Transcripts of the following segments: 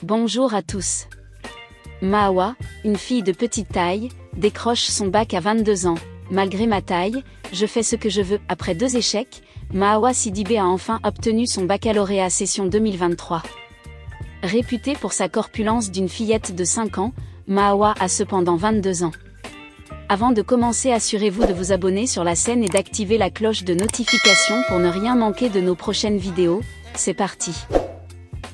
Bonjour à tous. Mahawa, une fille de petite taille, décroche son bac à 22 ans. Malgré ma taille, je fais ce que je veux. Après 2 échecs, Mahawa Sidibé a enfin obtenu son baccalauréat session 2023. Réputée pour sa corpulence d'une fillette de 5 ans, Mahawa a cependant 22 ans. Avant de commencer, assurez-vous de vous abonner sur la chaîne et d'activer la cloche de notification pour ne rien manquer de nos prochaines vidéos. C'est parti.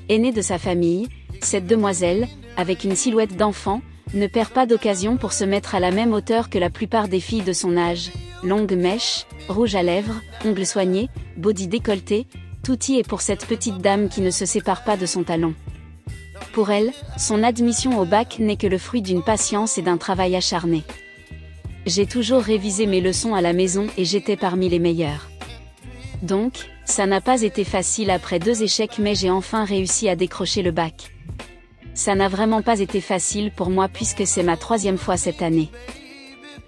Aînée de sa famille, cette demoiselle, avec une silhouette d'enfant, ne perd pas d'occasion pour se mettre à la même hauteur que la plupart des filles de son âge. Longue mèche, rouge à lèvres, ongles soignés, body décolleté, tout y est pour cette petite dame qui ne se sépare pas de son talent. Pour elle, son admission au bac n'est que le fruit d'une patience et d'un travail acharné. J'ai toujours révisé mes leçons à la maison et j'étais parmi les meilleurs. Donc, ça n'a pas été facile après 2 échecs, mais j'ai enfin réussi à décrocher le bac. Ça n'a vraiment pas été facile pour moi puisque c'est ma 3e fois cette année.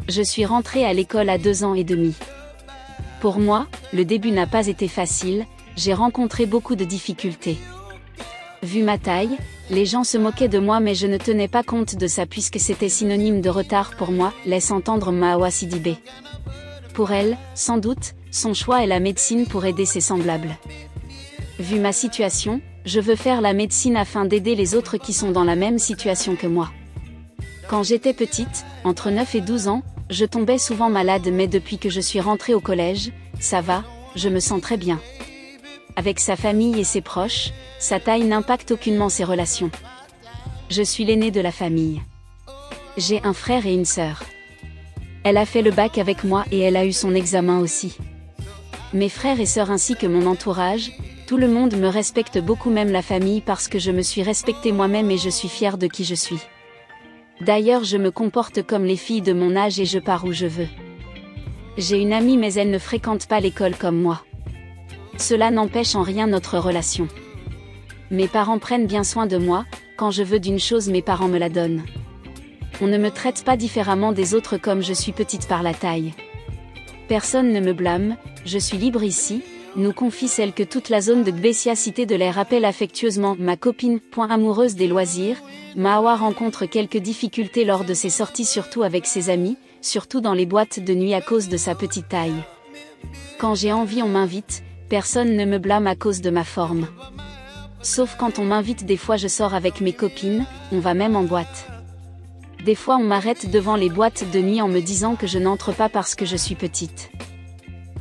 Je suis rentrée à l'école à 2 ans et demi. Pour moi, le début n'a pas été facile, j'ai rencontré beaucoup de difficultés. Vu ma taille, les gens se moquaient de moi, mais je ne tenais pas compte de ça puisque c'était synonyme de retard pour moi, laisse entendre Mahawa Sidibé. Pour elle, sans doute, son choix est la médecine pour aider ses semblables. Vu ma situation, je veux faire la médecine afin d'aider les autres qui sont dans la même situation que moi. Quand j'étais petite, entre 9 et 12 ans, je tombais souvent malade, mais depuis que je suis rentrée au collège, ça va, je me sens très bien. Avec sa famille et ses proches, sa taille n'impacte aucunement ses relations. Je suis l'aînée de la famille. J'ai un frère et une sœur. Elle a fait le bac avec moi et elle a eu son examen aussi. Mes frères et sœurs ainsi que mon entourage, tout le monde me respecte beaucoup, même la famille, parce que je me suis respectée moi-même et je suis fière de qui je suis. D'ailleurs, je me comporte comme les filles de mon âge et je pars où je veux. J'ai une amie, mais elle ne fréquente pas l'école comme moi. Cela n'empêche en rien notre relation. Mes parents prennent bien soin de moi, quand je veux d'une chose, mes parents me la donnent. On ne me traite pas différemment des autres comme je suis petite par la taille. Personne ne me blâme, je suis libre ici, nous confie celle que toute la zone de Gbessia cité de l'air appelle affectueusement ma copine. Amoureuse des loisirs, Mahawa rencontre quelques difficultés lors de ses sorties, surtout avec ses amis, surtout dans les boîtes de nuit à cause de sa petite taille. Quand j'ai envie, on m'invite, personne ne me blâme à cause de ma forme. Sauf quand on m'invite, des fois je sors avec mes copines, on va même en boîte. Des fois on m'arrête devant les boîtes de nuit en me disant que je n'entre pas parce que je suis petite.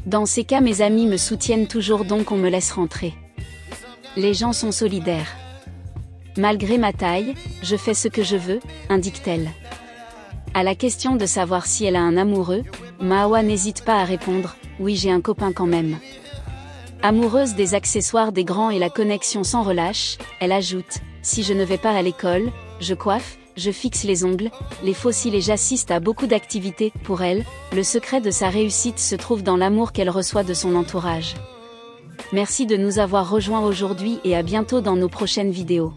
Dans ces cas, mes amis me soutiennent toujours, donc on me laisse rentrer. Les gens sont solidaires. Malgré ma taille, je fais ce que je veux, indique-t-elle. À la question de savoir si elle a un amoureux, Mahawa n'hésite pas à répondre « Oui, j'ai un copain quand même ». Amoureuse des accessoires des grands et la connexion sans relâche, elle ajoute « Si je ne vais pas à l'école, je coiffe, je fixe les ongles, les faux cils et j'assiste à beaucoup d'activités. » Pour elle, le secret de sa réussite se trouve dans l'amour qu'elle reçoit de son entourage. Merci de nous avoir rejoints aujourd'hui et à bientôt dans nos prochaines vidéos.